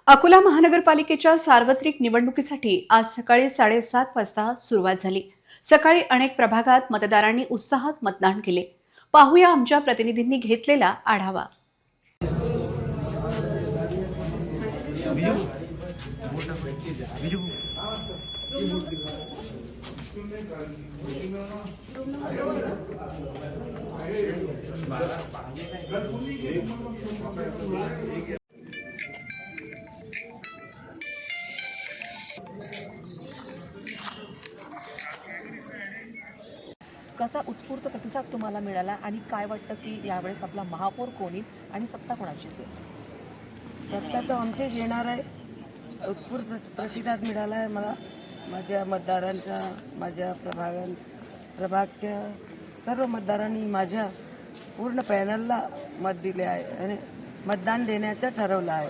अकोला महानगरपालिकेच्या सार्वत्रिक निवडणुकीसाठी आज सकाळी 7:30 वाजता सुरुवात झाली। सकाळी अनेक प्रभागात मतदारांनी उत्साहात मतदान केले। पाहूया आमच्या प्रतिनिधींनी घेतलेला आढावा। कसा उत्स्फूर्त प्रतिसाद तुम्हाला मिळाला आणि काय वाटतं की यावेळेस आपला महापौर कोण येईल आणि सत्ता कोणाची असेल? सत्ता तर आमचीच येणार आहे। उत्स्फूर्त प्रतिसाद मिळाला आहे मला। माझ्या मतदारांचा, माझ्या प्रभागच्या सर्व मतदारांनी माझ्या पूर्ण पॅनलला मत दिले आहे आणि मतदान देण्याचं ठरवलं आहे।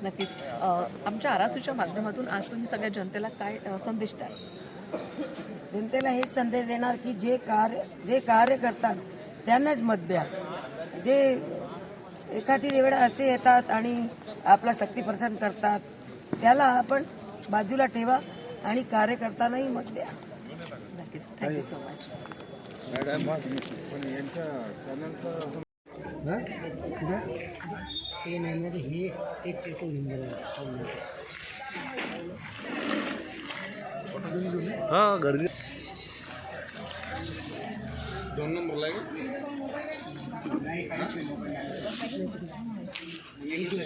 नक्कीच आमच्या आरासूच्या माध्यमातून आज तुम्ही सगळ्या जनतेला काय संदेश द्याल? जनतेला हेच संदेश देणार की जे कार्य करतात त्यांनाच मत द्या। जे एखादी वेळा असे येतात आणि आपला शक्तिप्रदर्शन करतात त्याला आपण बाजूला ठेवा आणि कार्यकर्त्यांनाही मत द्या। नक्कीच, थँक्यू सो मच हाँ गर्दी 2 नंबर लागे यही तो है।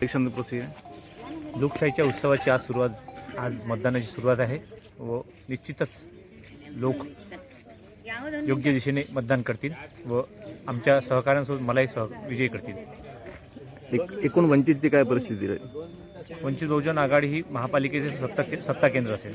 इलेक्शन प्रोसिजर लोकशाहीच्या उत्सवाची आज मतदानाची सुरुवात आहे व निश्चितच लोक योग्य दिशेने मतदान करतील व आमच्या सहकाऱ्यांसोबत मलाही विजयी करतील। एकूण वंचितची काय परिस्थिती राहील? वंचित बहुजन आघाडी ही महापालिकेचे सत्ता केंद्र असेल।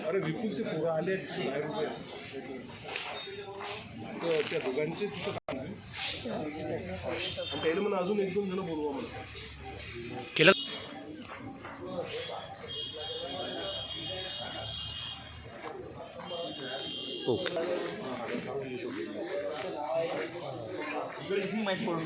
अरे विपुलचे पोरं आले त्या दोघांचे त्याला म्हणून अजून 1-2 जण बोलवा मला केलं ओके माहिती पडून